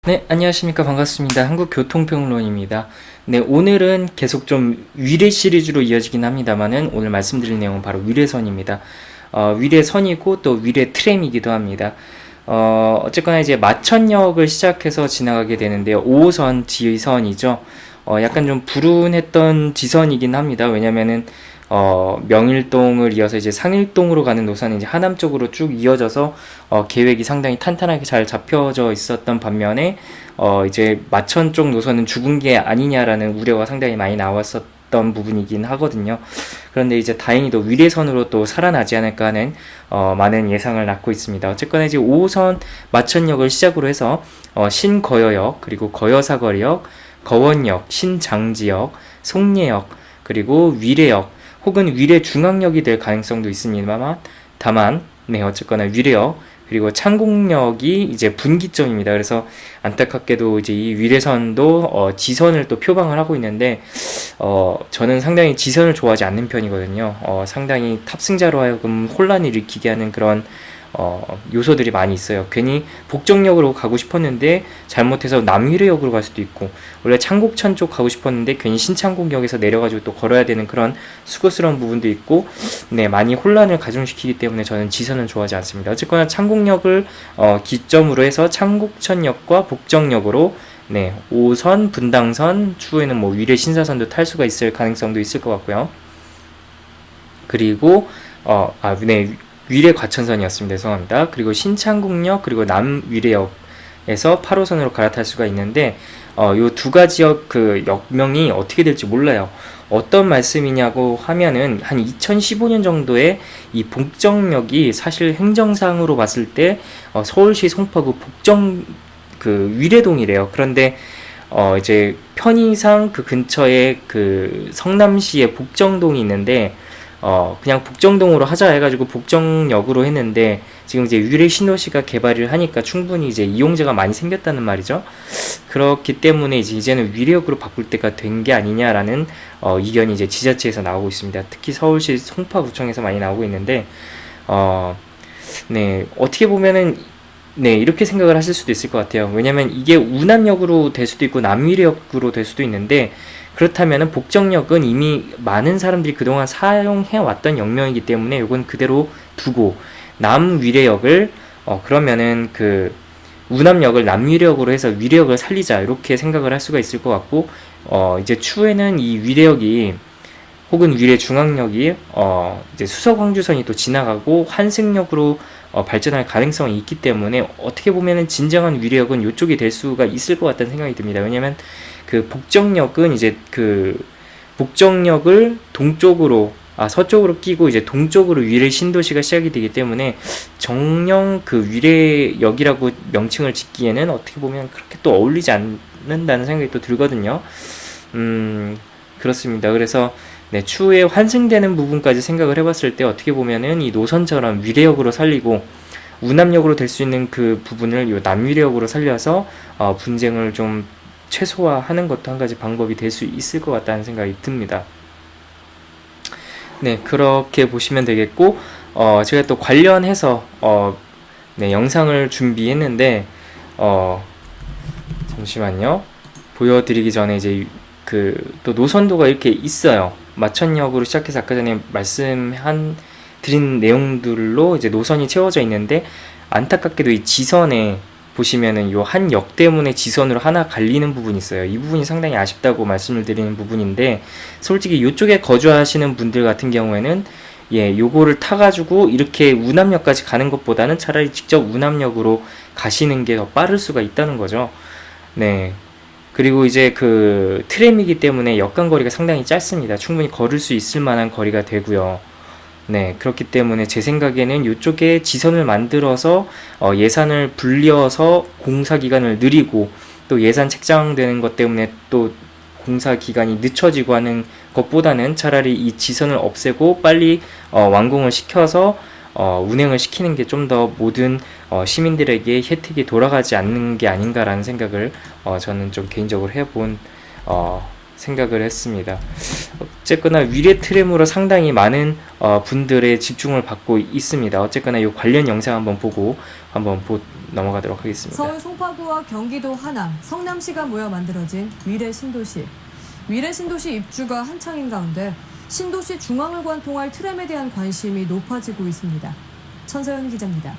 네, 안녕하십니까. 반갑습니다. 한국교통평론입니다. 네, 오늘은 계속 좀 위례 시리즈로 이어지긴 합니다만은 오늘 말씀드릴 내용은 바로 위례선입니다. 위례선이고 또 위례 트램이기도 합니다. 어쨌거나 이제 마천역을 시작해서 지나가게 되는데요. 5호선 지선이죠. 약간 좀 불운했던 지선이긴 합니다. 왜냐면은 명일동을 이어서 이제 상일동으로 가는 노선이 이제 하남 쪽으로 쭉 이어져서 계획이 상당히 탄탄하게 잘 잡혀져 있었던 반면에 이제 마천 쪽 노선은 죽은 게 아니냐라는 우려가 상당히 많이 나왔었던 부분이긴 하거든요. 그런데 이제 다행히도 위례선으로 또 살아나지 않을까 하는 많은 예상을 낳고 있습니다. 어쨌거나 이제 5호선 마천역을 시작으로 해서 신거여역, 그리고 거여사거리역, 거원역, 신장지역, 송례역, 그리고 위례역 혹은 위례중앙역이 될 가능성도 있습니다만 다만 어쨌거나 위례역 그리고 창곡역이 이제 분기점입니다. 그래서 안타깝게도 이제 이 위례선도 지선을 또 표방을 하고 있는데 저는 상당히 지선을 좋아하지 않는 편이거든요. 상당히 탑승자로 하여금 혼란을 일으키게 하는 그런 요소들이 많이 있어요. 괜히 복정역으로 가고 싶었는데 잘못해서 남위례역으로 갈 수도 있고, 원래 창곡천 쪽 가고 싶었는데 괜히 신창곡역에서 내려가지고 또 걸어야 되는 그런 수고스러운 부분도 있고, 많이 혼란을 가중시키기 때문에 저는 지선은 좋아하지 않습니다. 어쨌거나 창곡역을 기점으로 해서 창곡천역과 복정역으로 5선, 분당선, 추후에는 뭐 위례 신사선도 탈 수가 있을 가능성도 있을 것 같고요. 그리고 위례 과천선이었습니다. 죄송합니다. 그리고 신창곡역 그리고 남위례역에서 8호선으로 갈아탈 수가 있는데 요 두 가지 그 역명이 어떻게 될지 몰라요. 어떤 말씀이냐고 하면은 한 2015년 정도에 이 복정역이 사실 행정상으로 봤을 때 서울시 송파구 복정 그 위례동이래요. 그런데 이제 편의상 그 근처에 그 성남시의 복정동이 있는데 그냥 복정동으로 하자 해가지고 복정역으로 했는데 지금 이제 위례 신도시가 개발을 하니까 충분히 이제 이용자가 많이 생겼다는 말이죠. 그렇기 때문에 이제는 위례역으로 바꿀 때가 된 게 아니냐라는 의견이 이제 지자체에서 나오고 있습니다. 특히 서울시 송파구청에서 많이 나오고 있는데 어떻게 보면은 이렇게 생각을 하실 수도 있을 것 같아요. 왜냐면 이게 운암역으로 될 수도 있고 남위례역으로 될 수도 있는데, 그렇다면 복정역은 이미 많은 사람들이 그동안 사용해왔던 역명이기 때문에 이건 그대로 두고 남위례역을 그러면은 그 운암역을 남위례역으로 해서 위례역을 살리자 이렇게 생각을 할 수가 있을 것 같고, 이제 추후에는 이 위례역이 혹은 위례중앙역이 이제 수서광주선이 또 지나가고 환승역으로 발전할 가능성이 있기 때문에 어떻게 보면은 진정한 위례역은 이쪽이 될 수가 있을 것 같다는 생각이 듭니다. 왜냐면 그 복정역은 이제 그 복정역을 서쪽으로 끼고 이제 동쪽으로 위례 신도시가 시작이 되기 때문에 정령 그 위례역이라고 명칭을 짓기에는 어떻게 보면 그렇게 또 어울리지 않는다는 생각이 또 들거든요. 그렇습니다. 그래서 추후에 환승되는 부분까지 생각을 해봤을 때 어떻게 보면은 이 노선처럼 위례역으로 살리고 운암역으로 될 수 있는 그 부분을 이 남위례역으로 살려서 분쟁을 좀 최소화하는 것도 한 가지 방법이 될 수 있을 것 같다는 생각이 듭니다. 그렇게 보시면 되겠고, 제가 또 관련해서 영상을 준비했는데 잠시만요. 보여드리기 전에 이제 또 노선도가 이렇게 있어요. 마천역으로 시작해서 아까 전에 드린 내용들로 이제 노선이 채워져 있는데, 안타깝게도 이 지선에 보시면은 요 한 역 때문에 지선으로 하나 갈리는 부분이 있어요. 이 부분이 상당히 아쉽다고 말씀을 드리는 부분인데, 솔직히 이쪽에 거주하시는 분들 같은 경우에는 요거를 타가지고 이렇게 운암역까지 가는 것보다는 차라리 직접 운암역으로 가시는 게 더 빠를 수가 있다는 거죠. 그리고 이제 그 트램이기 때문에 역간거리가 상당히 짧습니다. 충분히 걸을 수 있을 만한 거리가 되고요. 그렇기 때문에 제 생각에는 이쪽에 지선을 만들어서 예산을 불려서 공사 기간을 느리고 또 예산 책정되는 것 때문에 또 공사 기간이 늦춰지고 하는 것보다는 차라리 이 지선을 없애고 빨리 완공을 시켜서 운행을 시키는 게 좀 더 모든 시민들에게 혜택이 돌아가지 않는 게 아닌가라는 생각을 저는 좀 개인적으로 해본 생각을 했습니다. 어쨌거나 위례 트램으로 상당히 많은 분들의 집중을 받고 있습니다. 어쨌거나 이 관련 영상 한번 보고 넘어가도록 하겠습니다. 서울 송파구와 경기도 하남, 성남시가 모여 만들어진 위례 신도시. 위례 신도시 입주가 한창인 가운데 신도시 중앙을 관통할 트램에 대한 관심이 높아지고 있습니다. 천서연 기자입니다.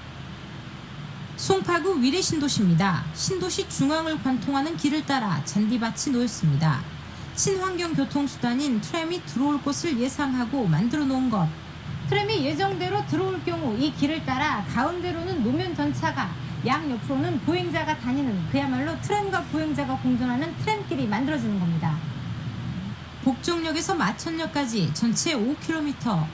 송파구 위례 신도시입니다. 신도시 중앙을 관통하는 길을 따라 잔디밭이 놓였습니다. 친환경 교통수단인 트램이 들어올 곳을 예상하고 만들어 놓은 것. 트램이 예정대로 들어올 경우 이 길을 따라 가운데로는 노면 전차가, 양옆으로는 보행자가 다니는 그야말로 트램과 보행자가 공존하는 트램길이 만들어지는 겁니다. 복정역에서 마천역까지 전체 5km,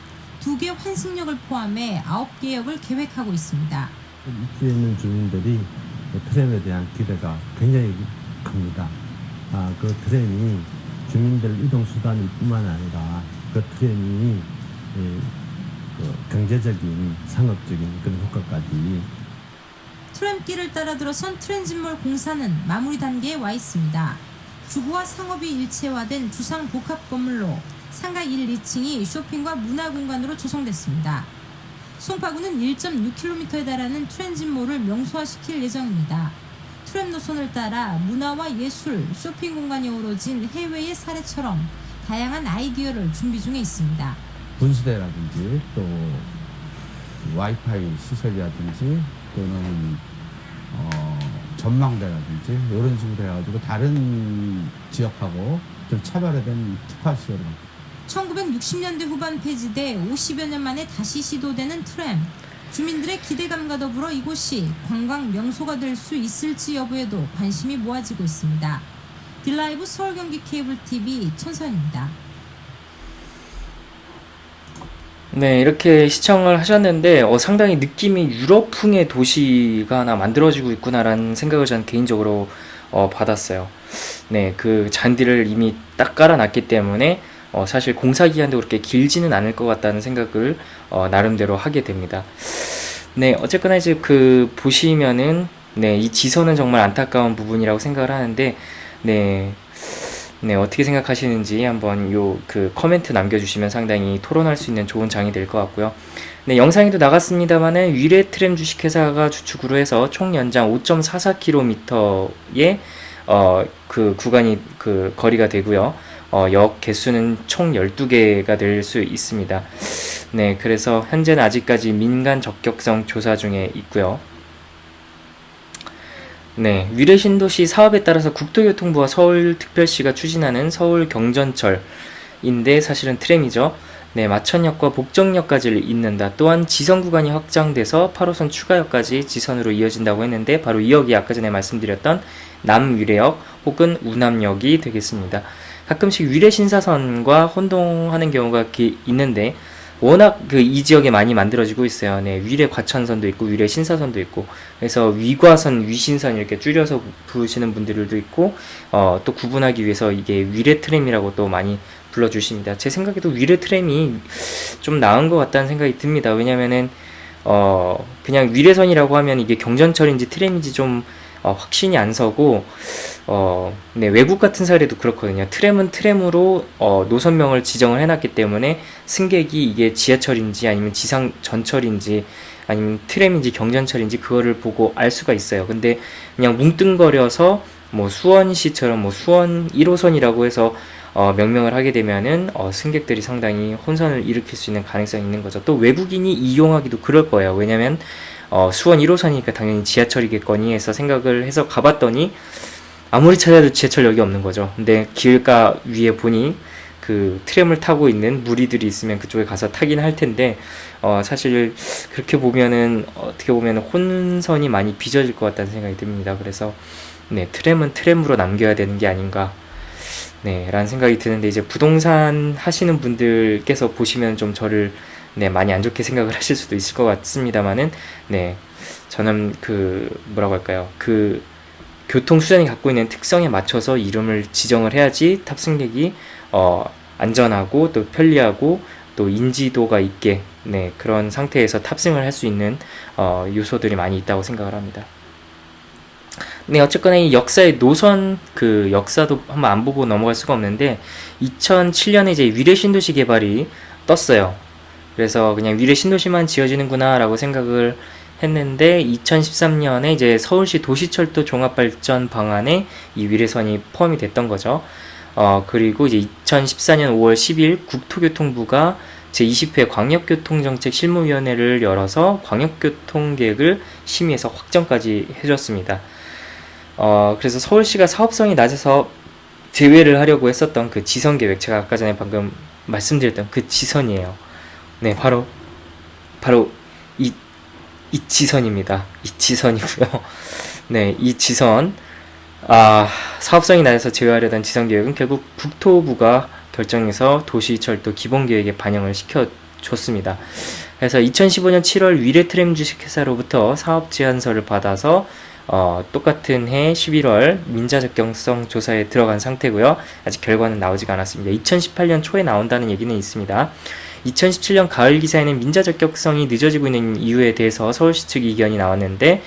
2개 환승역을 포함해 9개 역을 계획하고 있습니다. 입주해 있는 주민들이 트램에 대한 기대가 굉장히 큽니다. 그 트램이 주민들 이동수단일 뿐만 아니라 그 트램이 경제적인, 상업적인 그런 효과까지. 트램길을 따라 들어선 트랜짓몰 공사는 마무리 단계에 와 있습니다. 주거와 상업이 일체화된 주상 복합 건물로 상가 1, 2층이 쇼핑과 문화공간으로 조성됐습니다. 송파구는 1.6km에 달하는 트랜짓몰을 명소화시킬 예정입니다. 트램 노선을 따라 문화와 예술, 쇼핑 공간이 어우러진 해외의 사례처럼 다양한 아이디어를 준비 중에 있습니다. 분수대라든지 또 와이파이 시설이라든지 또는 전망대라든지 이런 식으로 해가지고 다른 지역하고 좀 차별화된 특화 시설을. 1960년대 후반 폐지돼 50여 년 만에 다시 시도되는 트램. 주민들의 기대감과 더불어 이곳이 관광 명소가 될 수 있을지 여부에도 관심이 모아지고 있습니다. 딜라이브 서울 경기 케이블 TV 천서연입니다. 네, 이렇게 시청을 하셨는데 상당히 느낌이 유럽풍의 도시가 하나 만들어지고 있구나라는 생각을 저는 개인적으로 받았어요. 네, 그 잔디를 이미 딱 깔아놨기 때문에 사실 공사 기간도 그렇게 길지는 않을 것 같다는 생각을 나름대로 하게 됩니다. 네, 어쨌거나 이제 그 보시면은 네, 이 지선은 정말 안타까운 부분이라고 생각을 하는데 네, 어떻게 생각하시는지 한번 그 코멘트 남겨주시면 상당히 토론할 수 있는 좋은 장이 될 것 같고요. 네, 영상에도 나갔습니다만은 위례 트램 주식회사가 주축으로 해서 총 연장 5.44km의 그 구간이 그 거리가 되고요. 역 개수는 총 12개가 될 수 있습니다. 네, 그래서 현재는 아직까지 민간 적격성 조사 중에 있고요. 네, 위례 신도시 사업에 따라서 국토교통부와 서울특별시가 추진하는 서울경전철인데 사실은 트램이죠. 네, 마천역과 복정역까지를 잇는다. 또한 지선 구간이 확장돼서 8호선 추가역까지 지선으로 이어진다고 했는데 바로 이 역이 아까 전에 말씀드렸던 남위례역 혹은 우남역이 되겠습니다. 가끔씩 위례 신사선과 혼동하는 경우가 있는데 워낙 이 지역에 많이 만들어지고 있어요. 네, 위례 과천선도 있고 위례 신사선도 있고 그래서 위과선, 위신선 이렇게 줄여서 부르시는 분들도 있고 또 구분하기 위해서 이게 위례 트램이라고 또 많이 불러주십니다. 제 생각에도 위례 트램이 좀 나은 것 같다는 생각이 듭니다. 왜냐면은 그냥 위례선이라고 하면 이게 경전철인지 트램인지 좀 확신이 안 서고 네, 외국 같은 사례도 그렇거든요. 트램은 트램으로 노선명을 지정을 해놨기 때문에 승객이 이게 지하철인지 아니면 지상 전철인지 아니면 트램인지 경전철인지 그거를 보고 알 수가 있어요. 근데 그냥 뭉뚱거려서 뭐 수원시처럼 뭐 수원 1호선이라고 해서 명명을 하게 되면은 승객들이 상당히 혼선을 일으킬 수 있는 가능성이 있는 거죠. 또 외국인이 이용하기도 그럴 거예요. 왜냐면 수원 1호선이니까 당연히 지하철이겠거니 해서 생각을 해서 가봤더니 아무리 찾아도 지하철역이 없는 거죠. 근데 길가 위에 보니 그 트램을 타고 있는 무리들이 있으면 그쪽에 가서 타긴 할 텐데 사실 그렇게 보면은 어떻게 보면 혼선이 많이 빚어질 것 같다는 생각이 듭니다. 그래서 네, 트램은 트램으로 남겨야 되는 게 아닌가 네, 라는 생각이 드는데 이제 부동산 하시는 분들께서 보시면 좀 저를 네, 많이 안 좋게 생각을 하실 수도 있을 것 같습니다만은 네, 저는 그 뭐라고 할까요? 그 교통수단이 갖고 있는 특성에 맞춰서 이름을 지정을 해야지 탑승객이 안전하고 또 편리하고 또 인지도가 있게 네, 그런 상태에서 탑승을 할 수 있는 요소들이 많이 있다고 생각을 합니다. 네, 어쨌거나 이 역사의 노선 그 역사도 한번 안 보고 넘어갈 수가 없는데 2007년에 이제 위례 신도시 개발이 떴어요. 그래서 그냥 위례 신도시만 지어지는구나 라고 생각을 했는데 2013년에 이제 서울시 도시철도 종합발전 방안에 이 위례선이 포함이 됐던 거죠. 그리고 이제 2014년 5월 10일 국토교통부가 제20회 광역교통정책 실무위원회를 열어서 광역교통계획을 심의해서 확정까지 해줬습니다. 그래서 서울시가 사업성이 낮아서 제외를 하려고 했었던 그 지선계획, 제가 아까 전에 방금 말씀드렸던 그 지선이에요. 네, 바로 이 지선입니다. 이 지선이고요. 네, 이 지선, 사업성이 낮아서 제외하려던 지선계획은 결국 국토부가 결정해서 도시철도 기본계획에 반영을 시켜줬습니다. 그래서 2015년 7월 위례 트램 주식회사로부터 사업 제안서를 받아서 똑같은 해 11월 민자 적격성 조사에 들어간 상태고요. 아직 결과는 나오지가 않았습니다. 2018년 초에 나온다는 얘기는 있습니다. 2017년 가을 기사에는 민자 적격성이 늦어지고 있는 이유에 대해서 서울시 측 의견이 나왔는데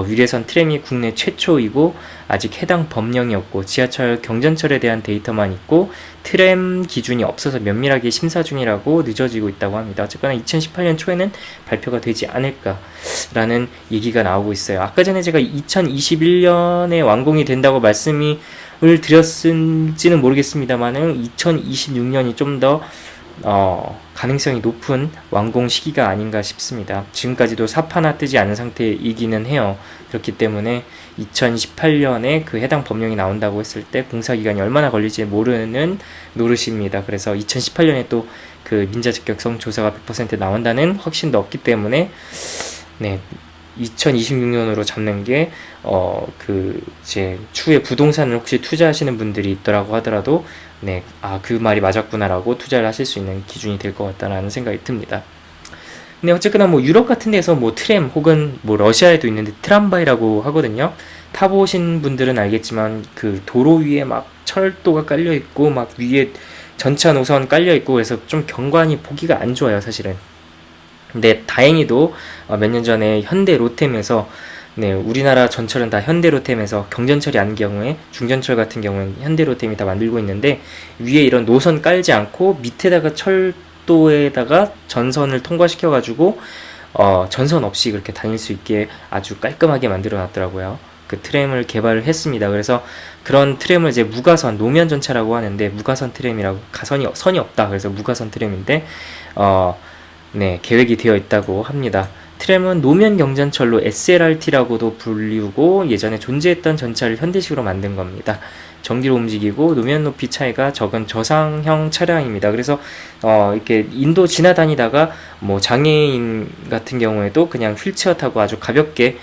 위례선 트램이 국내 최초이고 아직 해당 법령이 없고 지하철 경전철에 대한 데이터만 있고 트램 기준이 없어서 면밀하게 심사 중이라고 늦어지고 있다고 합니다. 어쨌거나 2018년 초에는 발표가 되지 않을까라는 얘기가 나오고 있어요. 아까 전에 제가 2021년에 완공이 된다고 말씀을 드렸는지는 모르겠습니다만은 2026년이 좀 더 가능성이 높은 완공 시기가 아닌가 싶습니다. 지금까지도 삽 하나 뜨지 않은 상태이기는 해요. 그렇기 때문에 2018년에 그 해당 법령이 나온다고 했을 때 공사기간이 얼마나 걸릴지 모르는 노릇입니다. 그래서 2018년에 또 그 민자 적격성 조사가 100% 나온다는 확신도 없기 때문에 네, 2026년으로 잡는 게 이제 추후에 부동산을 혹시 투자하시는 분들이 있더라고 하더라도 네, 그 말이 맞았구나라고 투자를 하실 수 있는 기준이 될 것 같다라는 생각이 듭니다. 근데 어쨌거나 뭐 유럽 같은 데서 뭐 트램 혹은 뭐 러시아에도 있는데 트람바이라고 하거든요. 타보신 분들은 알겠지만 그 도로 위에 막 철도가 깔려 있고 막 위에 전차 노선 깔려 있고 그래서 좀 경관이 보기가 안 좋아요, 사실은. 근데 다행히도 몇 년 전에 현대 로템에서 네, 우리나라 전철은 다 현대로템에서 경전철이 아닌 경우에 중전철 같은 경우는 현대로템이 다 만들고 있는데 위에 이런 노선 깔지 않고 밑에다가 철도에다가 전선을 통과시켜 가지고 전선 없이 그렇게 다닐 수 있게 아주 깔끔하게 만들어 놨더라고요. 그 트램을 개발을 했습니다. 그래서 그런 트램을 이제 무가선 노면 전차라고 하는데 무가선 트램이라고 선이 없다. 그래서 무가선 트램인데 네, 계획이 되어 있다고 합니다. 트램은 노면 경전철로 SLRT라고도 불리우고 예전에 존재했던 전차를 현대식으로 만든 겁니다. 전기로 움직이고 노면 높이 차이가 적은 저상형 차량입니다. 그래서 이렇게 인도 지나다니다가 뭐 장애인 같은 경우에도 그냥 휠체어 타고 아주 가볍게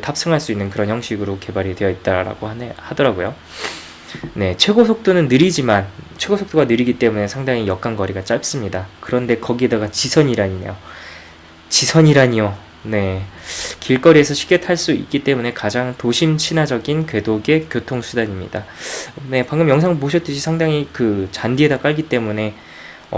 탑승할 수 있는 그런 형식으로 개발이 되어 있다라고 하더라고요. 네, 최고 속도는 느리지만 최고 속도가 느리기 때문에 상당히 역간 거리가 짧습니다. 그런데 거기에다가 지선이라니요. 네, 길거리에서 쉽게 탈 수 있기 때문에 가장 도심 친화적인 궤도계 교통수단입니다. 네, 방금 영상 보셨듯이 상당히 그 잔디에다 깔기 때문에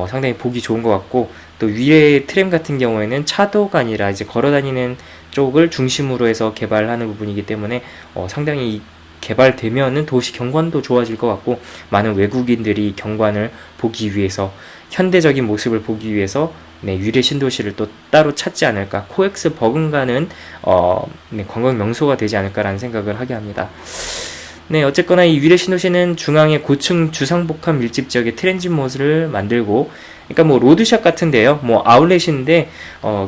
상당히 보기 좋은 것 같고 또 위에 트램 같은 경우에는 차도가 아니라 이제 걸어다니는 쪽을 중심으로 해서 개발하는 부분이기 때문에 상당히 개발되면은 도시 경관도 좋아질 것 같고 많은 외국인들이 경관을 보기 위해서 현대적인 모습을 보기 위해서 네, 위례 신도시를 또 따로 찾지 않을까, 코엑스 버금가는 네, 관광 명소가 되지 않을까라는 생각을 하게 합니다. 네, 어쨌거나 이 위례 신도시는 중앙에 고층 주상복합 밀집 지역의 트랜짓몰을 만들고, 그러니까 뭐 로드샵 같은데요, 뭐 아울렛인데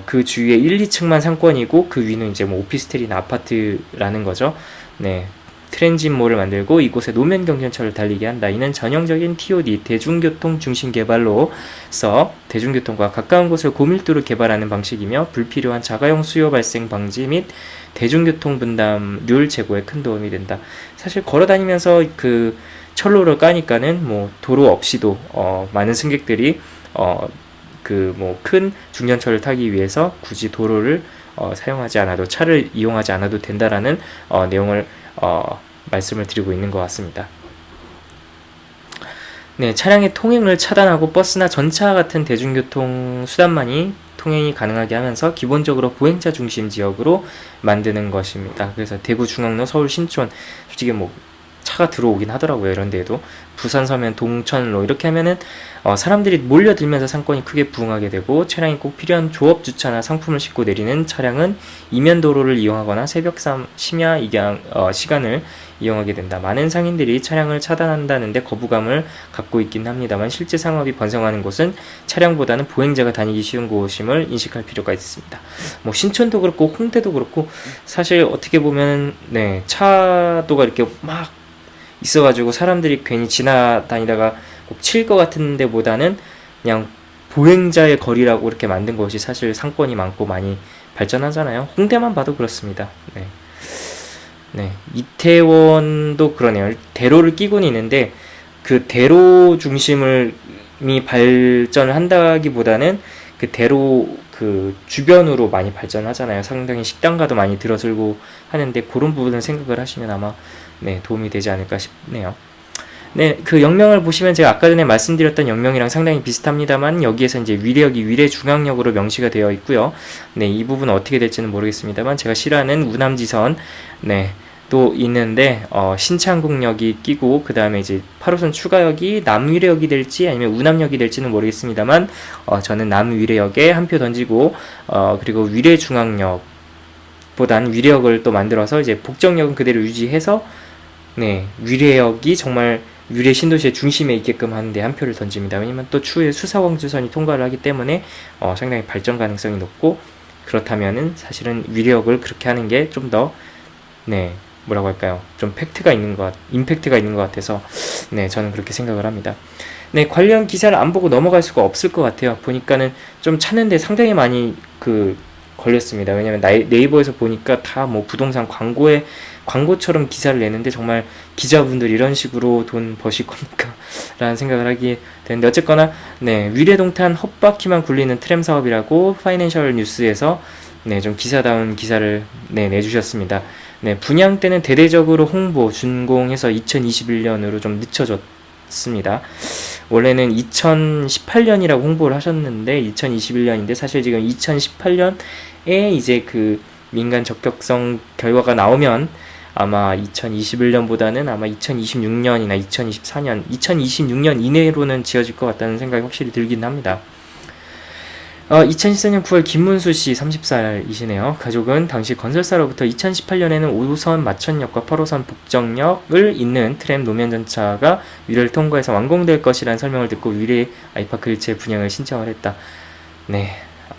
그 주위에 1, 2층만 상권이고 그 위는 이제 뭐 오피스텔이나 아파트라는 거죠. 네. 트랜짓몰을 만들고 이곳에 노면 경전철을 달리게 한다. 이는 전형적인 TOD 대중교통 중심 개발로서 대중교통과 가까운 곳을 고밀도로 개발하는 방식이며 불필요한 자가용 수요 발생 방지 및 대중교통 분담률 제고에 큰 도움이 된다. 사실 걸어다니면서 그 철로를 까니까는 뭐 도로 없이도 많은 승객들이 그 뭐 큰 중전철을 타기 위해서 굳이 도로를 사용하지 않아도 차를 이용하지 않아도 된다라는 내용을 말씀을 드리고 있는 것 같습니다. 네, 차량의 통행을 차단하고 버스나 전차 같은 대중교통 수단만이 통행이 가능하게 하면서 기본적으로 보행자 중심 지역으로 만드는 것입니다. 그래서 대구 중앙로, 서울 신촌, 솔직히 뭐 차가 들어오긴 하더라고요. 이런 데에도 부산 서면 동천로 이렇게 하면은 사람들이 몰려들면서 상권이 크게 부응하게 되고, 차량이 꼭 필요한 조업 주차나 상품을 싣고 내리는 차량은 이면 도로를 이용하거나 새벽 심야 시간을 이용하게 된다. 많은 상인들이 차량을 차단한다는데 거부감을 갖고 있긴 합니다만, 실제 상업이 번성하는 곳은 차량보다는 보행자가 다니기 쉬운 곳임을 인식할 필요가 있습니다. 뭐 신촌도 그렇고 홍대도 그렇고, 사실 어떻게 보면 차도가 이렇게 막 있어가지고 사람들이 괜히 지나다니다가 꼭 칠 것 같은 데보다는 그냥 보행자의 거리라고 이렇게 만든 것이 사실 상권이 많고 많이 발전하잖아요. 홍대만 봐도 그렇습니다. 이태원도 그러네요. 대로를 끼고는 있는데 그 대로 중심을 발전을 한다기보다는 그 대로 그 주변으로 많이 발전하잖아요. 상당히 식당가도 많이 들어설고 하는데, 그런 부분을 생각을 하시면 아마 도움이 되지 않을까 싶네요. 그 역명을 보시면 제가 아까 전에 말씀드렸던 역명이랑 상당히 비슷합니다만, 여기에서 이제 위례역이 위례중앙역으로 명시가 되어 있고요. 이 부분은 어떻게 될지는 모르겠습니다만, 제가 싫어하는 우남지선 또 있는데 신창국역이 끼고, 그 다음에 이제 8호선 추가역이 남위례역이 될지 아니면 우남역이 될지는 모르겠습니다만, 저는 남위례역에 한 표 던지고, 그리고 위례중앙역보단 위례역을 또 만들어서 이제 복정역은 그대로 유지해서 위례역이 정말 위례 신도시의 중심에 있게끔 하는데 한 표를 던집니다. 왜냐면 또 추후에 수사광주선이 통과를 하기 때문에 상당히 발전 가능성이 높고, 그렇다면은 사실은 위례역을 그렇게 하는 게 좀 더 뭐라고 할까요? 좀 임팩트가 있는 것 같아서 저는 그렇게 생각을 합니다. 관련 기사를 안 보고 넘어갈 수가 없을 것 같아요. 보니까는 좀 찾는데 상당히 많이 걸렸습니다. 왜냐면 네이버에서 보니까 다 뭐 부동산 광고처럼 기사를 내는데, 정말 기자분들이 이런 식으로 돈 버실 겁니까? 라는 생각을 하게 되는데, 어쨌거나 위례동탄 헛바퀴만 굴리는 트램 사업이라고 파이낸셜 뉴스에서 좀 기사다운 기사를 내주셨습니다. 분양 때는 대대적으로 홍보, 준공해서 2021년으로 좀 늦춰졌습니다. 원래는 2018년이라고 홍보를 하셨는데 2021년인데, 사실 지금 2018년에 이제 그 민간 적격성 결과가 나오면 아마 2021년보다는 아마 2026년이나 2024년, 2026년 이내로는 지어질 것 같다는 생각이 확실히 들긴 합니다. 2014년 9월 김문수 씨 30살이시네요. 가족은 당시 건설사로부터 2018년에는 5호선 마천역과 8호선 복정역을 잇는 트램 노면 전차가 위례를 통과해서 완공될 것이라는 설명을 듣고 위례 아이파크 일체 분양을 신청을 했다.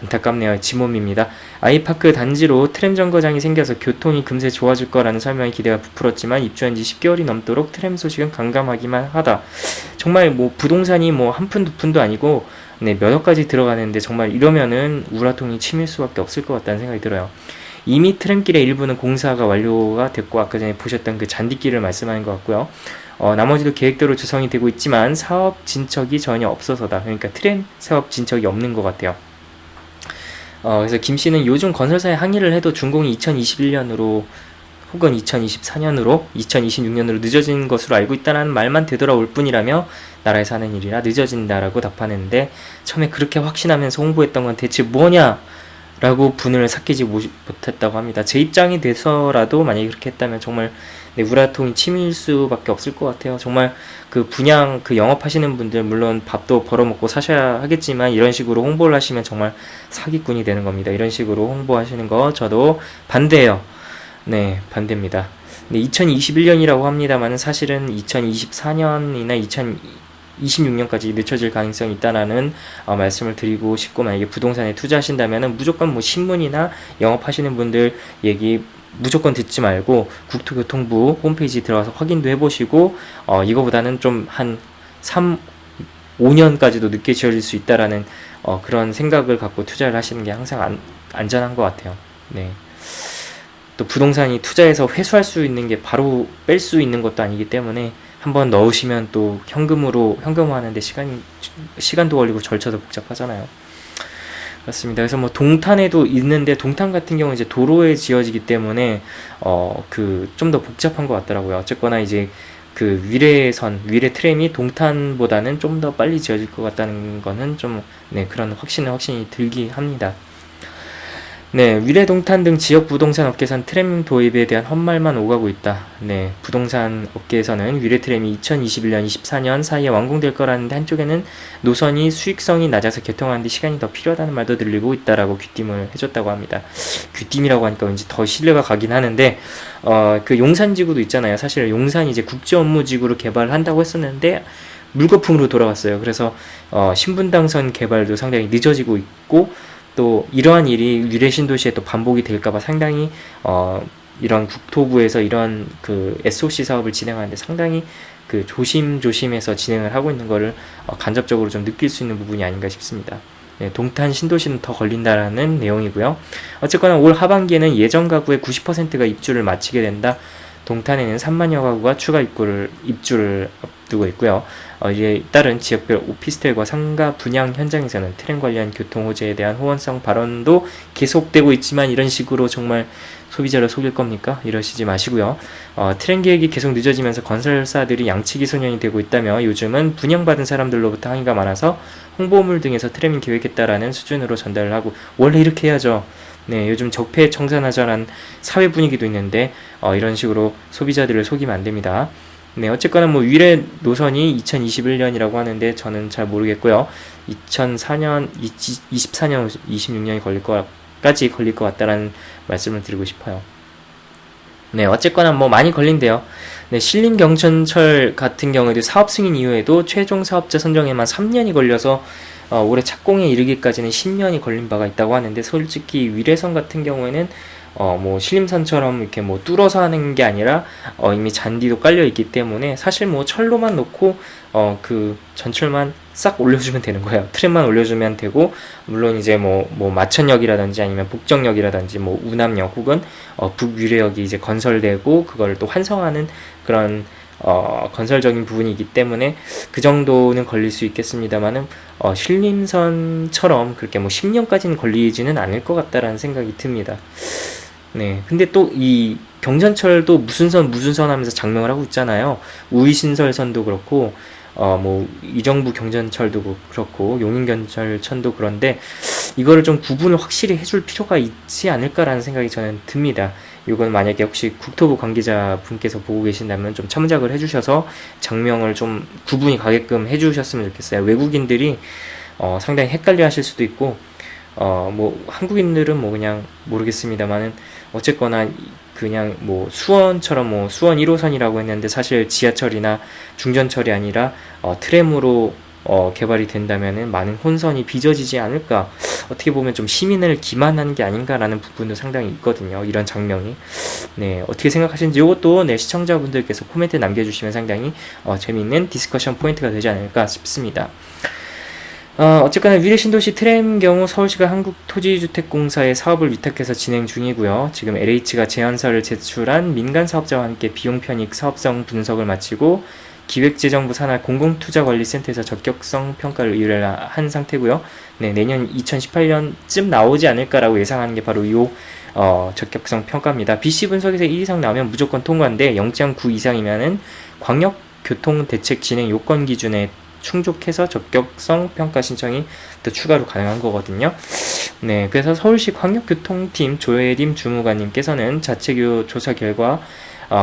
안타깝네요. 지몸입니다. 아이파크 단지로 트램 정거장이 생겨서 교통이 금세 좋아질 거라는 설명에 기대가 부풀었지만, 입주한 지 10개월이 넘도록 트램 소식은 깜깜하기만 하다. 정말 뭐 부동산이 뭐 한 푼 두 푼도 아니고 몇 억까지 들어가는데, 정말 이러면은 우라통이 치밀 수밖에 없을 것 같다는 생각이 들어요. 이미 트램길의 일부는 공사가 완료가 됐고, 아까 전에 보셨던 그 잔디길을 말씀하는 것 같고요. 나머지도 계획대로 조성이 되고 있지만 사업 진척이 전혀 없어서다. 그러니까 트램 사업 진척이 없는 것 같아요. 그래서 김 씨는 요즘 건설사에 항의를 해도 준공이 2021년으로 혹은 2024년으로 2026년으로 늦어진 것으로 알고 있다는 말만 되돌아올 뿐이라며, 나라에서 하는 일이라 늦어진다라고 답하는데, 처음에 그렇게 확신하면서 홍보했던 건 대체 뭐냐? 라고 분을 삭히지 못했다고 합니다. 제 입장이 돼서라도 만약에 그렇게 했다면 정말 우라통이 치밀 수밖에 없을 것 같아요. 정말 그 분양, 그 영업하시는 분들 물론 밥도 벌어먹고 사셔야 하겠지만, 이런 식으로 홍보를 하시면 정말 사기꾼이 되는 겁니다. 이런 식으로 홍보하시는 거 저도 반대해요. 반대입니다. 2021년이라고 합니다만 사실은 2024년이나 2026년까지 늦춰질 가능성이 있다라는 말씀을 드리고 싶고, 만약에 부동산에 투자하신다면 무조건 뭐 신문이나 영업하시는 분들 얘기 무조건 듣지 말고 국토교통부 홈페이지 들어가서 확인도 해보시고, 이거보다는 좀 한 5년까지도 늦게 지어질 수 있다라는 그런 생각을 갖고 투자를 하시는 게 항상 안전한 것 같아요. 또 부동산이 투자해서 회수할 수 있는 게 바로 뺄 수 있는 것도 아니기 때문에, 한번 넣으시면 또 현금화하는데 시간도 걸리고 절차도 복잡하잖아요. 그렇습니다. 그래서 뭐 동탄에도 있는데, 동탄 같은 경우는 이제 도로에 지어지기 때문에 좀 더 복잡한 것 같더라고요. 어쨌거나 이제 그 위례 트램이 동탄보다는 좀 더 빨리 지어질 것 같다는 거는 좀 그런 확신이 들긴 합니다. 네, 위례 동탄 등 지역 부동산 업계에선 트램 도입에 대한 헛말만 오가고 있다. 네, 부동산 업계에서는 위례 트램이 2021년, 24년 사이에 완공될 거라는데 한쪽에는 노선이 수익성이 낮아서 개통하는데 시간이 더 필요하다는 말도 들리고 있다라고 귀띔을 해줬다고 합니다. 귀띔이라고 하니까 왠지 더 신뢰가 가긴 하는데 그 용산지구도 있잖아요. 사실 용산이 이제 국제업무지구로 개발을 한다고 했었는데 물거품으로 돌아갔어요. 그래서 신분당선 개발도 상당히 늦어지고 있고 또 이러한 일이 위례 신도시에 또 반복이 될까봐 상당히 이런 국토부에서 이런 그 SOC 사업을 진행하는데 상당히 그 조심조심해서 진행을 하고 있는 거를 간접적으로 좀 느낄 수 있는 부분이 아닌가 싶습니다. 네, 동탄 신도시는 더 걸린다라는 내용이고요. 어쨌거나 올 하반기에는 예정 가구의 90%가 입주를 마치게 된다. 동탄에는 3만여 가구가 추가 입주를 앞두고 있고요. 이에 따른 지역별 오피스텔과 상가 분양 현장에서는 트램 관련 교통 호재에 대한 호언성 발언도 계속되고 있지만 이런 식으로 정말 소비자를 속일 겁니까? 이러시지 마시고요. 트램 계획이 계속 늦어지면서 건설사들이 양치기 소년이 되고 있다며 요즘은 분양받은 사람들로부터 항의가 많아서 홍보물 등에서 트램이 계획했다라는 수준으로 전달을 하고 원래 이렇게 해야죠. 네, 요즘 적폐 청산하자란 사회 분위기도 있는데 이런 식으로 소비자들을 속이면 안 됩니다. 네, 어쨌거나 뭐 위례 노선이 2021년이라고 하는데 저는 잘 모르겠고요. 2004년, 24년, 26년이 걸릴 것 같다라는 말씀을 드리고 싶어요. 네, 어쨌거나 뭐 많이 걸린대요. 네, 신림경천철 같은 경우에도 사업 승인 이후에도 최종 사업자 선정에만 3년이 걸려서 올해 착공에 이르기까지는 10년이 걸린 바가 있다고 하는데 솔직히 위례선 같은 경우에는 뭐 신림선처럼 이렇게 뭐 뚫어서 하는 게 아니라 이미 잔디도 깔려 있기 때문에 사실 뭐 철로만 놓고 그 전철만 싹 올려주면 되는 거예요. 트램만 올려주면 되고 물론 이제 뭐 마천역이라든지 아니면 북정역이라든지 뭐 우남역 혹은 북위례역이 이제 건설되고 그걸 또 환성하는 그런 건설적인 부분이기 때문에 그 정도는 걸릴 수 있겠습니다만은 신림선처럼 그렇게 뭐 10년까지는 걸리지는 않을 것 같다라는 생각이 듭니다. 네, 근데 또 이 경전철도 무슨 선 하면서 장명을 하고 있잖아요. 우이신설선도 그렇고 뭐 이정부 경전철도 그렇고 용인경찰천도 그런데 이거를 좀 구분을 확실히 해줄 필요가 있지 않을까라는 생각이 저는 듭니다. 이건 만약에 혹시 국토부 관계자분께서 보고 계신다면 좀 첨작을 해주셔서 장명을 좀 구분이 가게끔 해주셨으면 좋겠어요. 외국인들이 상당히 헷갈려 하실 수도 있고 뭐 한국인들은 뭐 그냥 모르겠습니다만은 어쨌거나 그냥 뭐 수원처럼 뭐 수원 1호선이라고 했는데 사실 지하철이나 중전철이 아니라 트램으로 개발이 된다면은 많은 혼선이 빚어지지 않을까. 어떻게 보면 좀 시민을 기만하는 게 아닌가라는 부분도 상당히 있거든요. 이런 장면이. 네, 어떻게 생각하시는지 이것도 네, 시청자분들께서 코멘트 남겨주시면 상당히 재미있는 디스커션 포인트가 되지 않을까 싶습니다. 어쨌거나 위례 신도시 트램 경우 서울시가 한국토지주택공사에 사업을 위탁해서 진행 중이고요. 지금 LH가 제안서를 제출한 민간 사업자와 함께 비용 편익 사업성 분석을 마치고 기획재정부 산하 공공투자관리센터에서 적격성 평가를 의뢰를 한 상태고요. 네, 내년 2018년쯤 나오지 않을까라고 예상하는 게 바로 이 적격성 평가입니다. BC 분석에서 1 이상 나오면 무조건 통과인데 0.9 이상이면은 광역교통대책 진행 요건 기준에 충족해서 적격성 평가 신청이 또 추가로 가능한 거거든요. 네, 그래서 서울시 광역교통팀 조혜림 주무관님께서는 자체교 조사 결과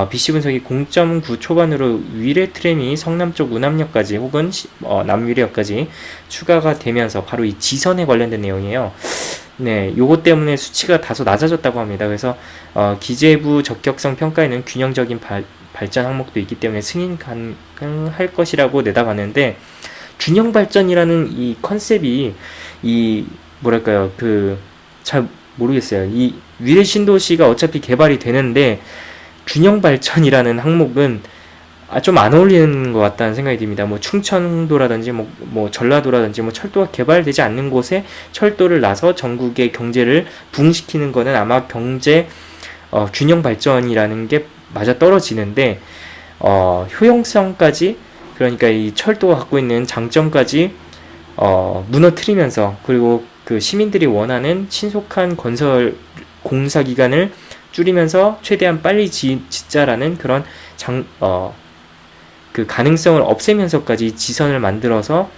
BC 분석이 0.9 초반으로 위례 트램이 성남쪽 우남역까지 혹은 남위례역까지 추가가 되면서 바로 이 지선에 관련된 내용이에요. 네, 요것 때문에 수치가 다소 낮아졌다고 합니다. 그래서 기재부 적격성 평가에는 균형적인 발전 항목도 있기 때문에 승인 가능할 것이라고 내다봤는데 균형 발전이라는 이 컨셉이 이 뭐랄까요 잘 모르겠어요. 이 위례 신도시가 어차피 개발이 되는데 균형 발전이라는 항목은 좀 안 어울리는 것 같다는 생각이 듭니다. 뭐 충청도라든지 뭐 전라도라든지 뭐 철도가 개발되지 않는 곳에 철도를 놔서 전국의 경제를 부흥시키는 거는 아마 경제 균형 발전이라는 게 맞아 떨어지는데 효용성까지 그러니까 이 철도가 갖고 있는 장점까지 무너뜨리면서 그리고 그 시민들이 원하는 신속한 건설 공사 기간을 줄이면서 최대한 빨리 짓자라는 그런 그 가능성을 없애면서까지 지선을 만들어서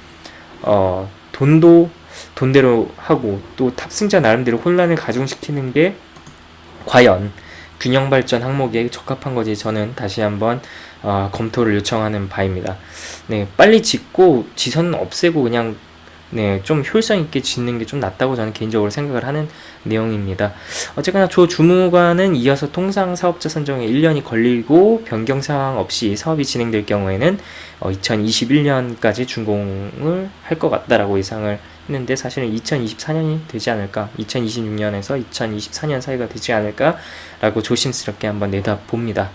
돈도 돈대로 하고 또 탑승자 나름대로 혼란을 가중시키는 게 과연 균형 발전 항목에 적합한 거지, 저는 다시 한번 검토를 요청하는 바입니다. 네, 빨리 짓고 지선 없애고 그냥 좀 효율성 있게 짓는 게 좀 낫다고 저는 개인적으로 생각을 하는 내용입니다. 어쨌거나 조 주무관은 이어서 통상 사업자 선정에 1년이 걸리고 변경 사항 없이 사업이 진행될 경우에는 2021년까지 준공을 할 것 같다라고 예상을 했는데, 사실은 2024년이 되지 않을까, 2026년에서 2024년 사이가 되지 않을까라고 조심스럽게 한번 내다봅니다.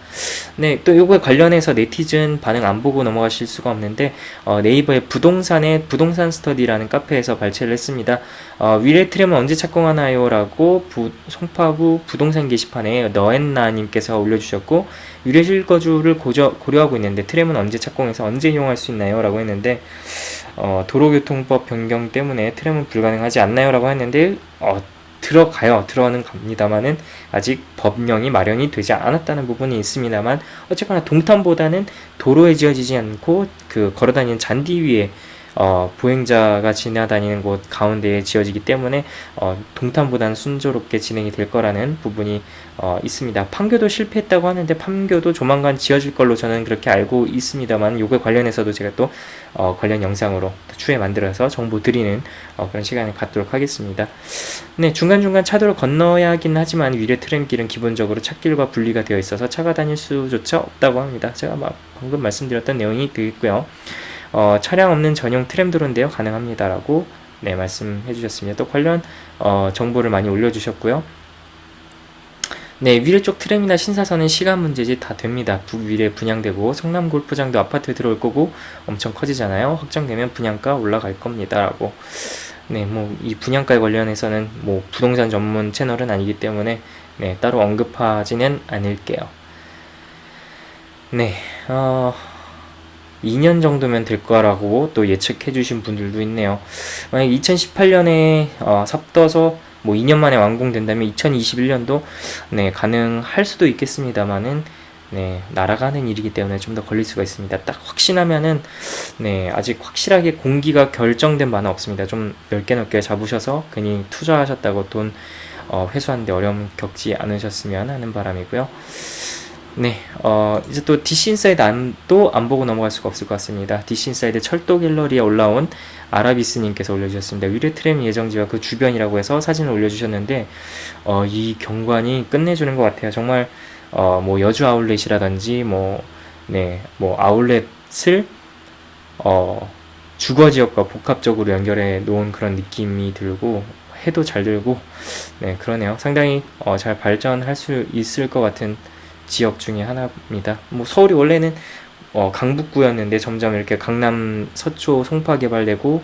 네, 또 요거에 관련해서 네티즌 반응 안 보고 넘어가실 수가 없는데, 네이버의 부동산 스터디라는 카페에서 발췌를 했습니다. 위례 트램은 언제 착공하나요? 라고 송파구 부동산 게시판에 너앤나님께서 올려주셨고, 위례 실거주를 고려하고 있는데 트램은 언제 착공해서 언제 이용할 수 있나요? 라고 했는데, 도로교통법 변경 때문에 트램은 불가능하지 않나요? 라고 했는데, 들어가는 갑니다만은 아직 법령이 마련이 되지 않았다는 부분이 있습니다만, 어쨌거나 동탄보다는 도로에 지어지지 않고 그 걸어다니는 잔디 위에 보행자가 지나다니는 곳 가운데에 지어지기 때문에 동탄보다는 순조롭게 진행이 될 거라는 부분이 있습니다. 판교도 실패했다고 하는데 판교도 조만간 지어질 걸로 저는 그렇게 알고 있습니다만, 요거에 관련해서도 제가 또 관련 영상으로 추후에 만들어서 정보 드리는 그런 시간을 갖도록 하겠습니다. 네, 중간중간 차도를 건너야 하긴 하지만 위례 트램길은 기본적으로 찻길과 분리가 되어 있어서 차가 다닐 수조차 없다고 합니다. 제가 방금 말씀드렸던 내용이 되겠고요. 차량 없는 전용 트램 도로인데요, 가능합니다라고 말씀해 주셨습니다. 또 관련 정보를 많이 올려주셨고요. 네, 위례 쪽 트램이나 신사선은 시간 문제지 다 됩니다. 북위례 분양되고 성남 골프장도 아파트 들어올 거고 엄청 커지잖아요. 확정되면 분양가 올라갈 겁니다라고. 네, 이 분양가에 관련해서는 부동산 전문 채널은 아니기 때문에 따로 언급하지는 않을게요. 네, 2년 정도면 될 거라고 또 예측해 주신 분들도 있네요. 만약 2018년에 삽떠서 2년 만에 완공된다면 2021년도 가능할 수도 있겠습니다만은 날아가는 일이기 때문에 좀 더 걸릴 수가 있습니다. 딱 확신하면은 아직 확실하게 공기가 결정된 바는 없습니다. 좀 넓게 잡으셔서 괜히 투자하셨다고 돈 회수하는데 어려움 겪지 않으셨으면 하는 바람이고요. 네, 이제 또 DC인사이드 안 보고 넘어갈 수가 없을 것 같습니다. DC인사이드 철도 갤러리에 올라온 아라비스님께서 올려주셨습니다. 위례 트램 예정지와 그 주변이라고 해서 사진을 올려주셨는데, 이 경관이 끝내주는 것 같아요. 정말, 여주 아울렛이라든지, 아울렛을, 주거 지역과 복합적으로 연결해 놓은 그런 느낌이 들고, 해도 잘 들고, 그러네요. 상당히, 잘 발전할 수 있을 것 같은 지역 중에 하나입니다. 서울이 원래는 강북구였는데 점점 이렇게 강남 서초 송파 개발되고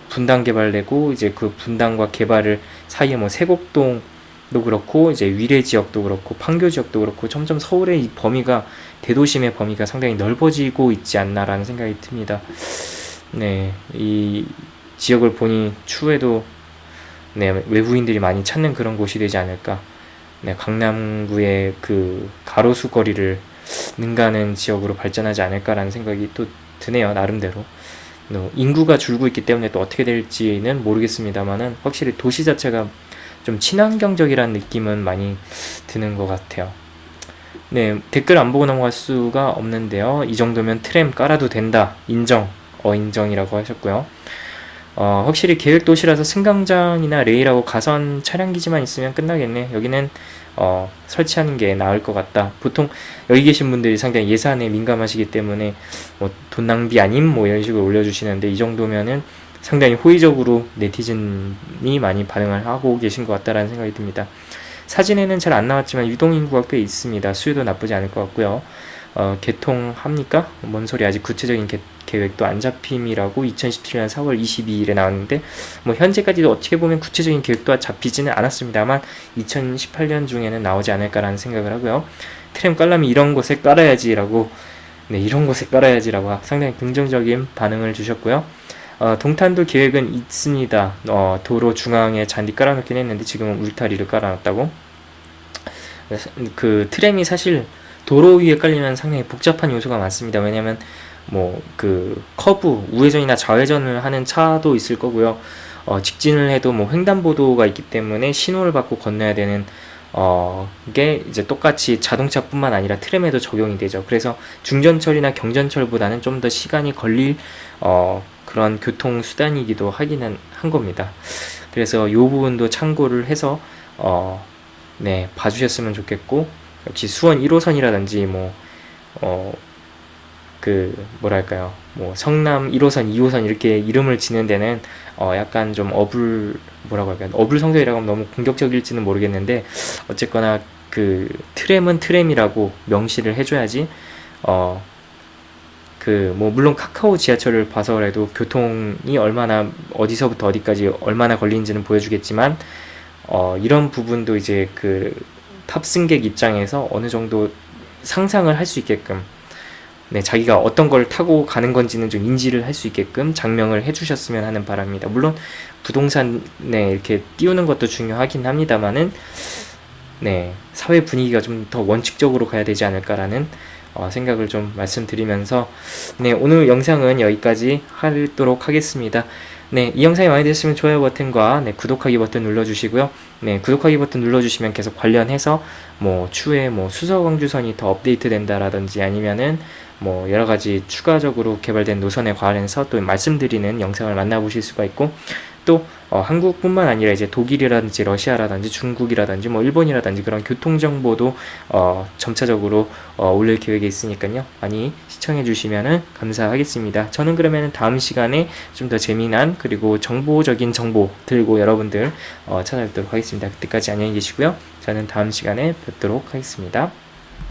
분당 개발되고, 이제 그 분당과 개발을 사이에 세곡동도 그렇고 이제 위례 지역도 그렇고 판교 지역도 그렇고 점점 서울의 이 범위가, 대도심의 범위가 상당히 넓어지고 있지 않나라는 생각이 듭니다. 네, 이 지역을 보니 추후에도 외부인들이 많이 찾는 그런 곳이 되지 않을까. 강남구의 그 가로수 거리를 능가하는 지역으로 발전하지 않을까라는 생각이 또 드네요, 나름대로. 인구가 줄고 있기 때문에 또 어떻게 될지는 모르겠습니다만은 확실히 도시 자체가 좀 친환경적이라는 느낌은 많이 드는 것 같아요. 네, 댓글 안 보고 넘어갈 수가 없는데요. 이 정도면 트램 깔아도 된다. 인정이라고 하셨고요. 확실히 계획도시라서 승강장이나 레일하고 가선 차량기지만 있으면 끝나겠네. 여기는 설치하는 게 나을 것 같다. 보통 여기 계신 분들이 상당히 예산에 민감하시기 때문에 돈 낭비 아님 이런 식으로 올려주시는데, 이 정도면은 상당히 호의적으로 네티즌이 많이 반응을 하고 계신 것 같다라는 생각이 듭니다. 사진에는 잘 안 나왔지만 유동인구가 꽤 있습니다. 수요도 나쁘지 않을 것 같고요. 개통합니까? 뭔 소리, 아직 구체적인 계획도 안 잡힘이라고 2017년 4월 22일에 나왔는데, 현재까지도 어떻게 보면 구체적인 계획도 잡히지는 않았습니다만 2018년 중에는 나오지 않을까라는 생각을 하고요. 트램 깔려면 이런 곳에 깔아야지라고, 이런 곳에 깔아야지라고 상당히 긍정적인 반응을 주셨고요. 동탄도 계획은 있습니다. 도로 중앙에 잔디 깔아놓긴 했는데 지금은 울타리를 깔아놨다고. 그 트램이 사실 도로 위에 깔리면 상당히 복잡한 요소가 많습니다. 왜냐면 그 커브, 우회전이나 좌회전을 하는 차도 있을 거고요. 직진을 해도 뭐 횡단보도가 있기 때문에 신호를 받고 건너야 되는 게 이제 똑같이 자동차뿐만 아니라 트램에도 적용이 되죠. 그래서 중전철이나 경전철보다는 좀 더 시간이 걸릴 그런 교통수단이기도 하기는 한 겁니다. 그래서 이 부분도 참고를 해서 네, 봐주셨으면 좋겠고, 역시 수원 1호선이라든지 뭐랄까요, 뭐 성남 1호선, 2호선 이렇게 이름을 지는 데는 약간 좀 뭐라고 할까요, 어불성설이라고 하면 너무 공격적일지는 모르겠는데, 어쨌거나 그 트램은 트램이라고 명시를 해줘야지 물론 카카오 지하철을 봐서라도 교통이 얼마나 어디서부터 어디까지 얼마나 걸리는지는 보여주겠지만, 이런 부분도 이제 그 탑승객 입장에서 어느 정도 상상을 할 수 있게끔, 네, 자기가 어떤 걸 타고 가는 건지는 좀 인지를 할 수 있게끔 장명을 해주셨으면 하는 바람입니다. 물론 부동산에 이렇게 띄우는 것도 중요하긴 합니다만은, 네, 사회 분위기가 좀 더 원칙적으로 가야 되지 않을까라는 생각을 좀 말씀드리면서, 네, 오늘 영상은 여기까지 하도록 하겠습니다. 네, 이 영상이 마음에 드셨으면 좋아요 버튼과 네, 구독하기 버튼 눌러주시고요. 네, 구독하기 버튼 눌러주시면 계속 관련해서 추후에 수서광주선이 더 업데이트 된다라든지 아니면은 여러가지 추가적으로 개발된 노선에 관해서 또 말씀드리는 영상을 만나보실 수가 있고, 또 한국뿐만 아니라 이제 독일이라든지 러시아라든지 중국이라든지 일본이라든지 그런 교통정보도 점차적으로 올릴 계획이 있으니까요. 많이 시청해 주시면은 감사하겠습니다. 저는 그러면 다음 시간에 좀 더 재미난 그리고 정보적인 정보 들고 여러분들 찾아뵙도록 하겠습니다. 그때까지 안녕히 계시고요. 저는 다음 시간에 뵙도록 하겠습니다.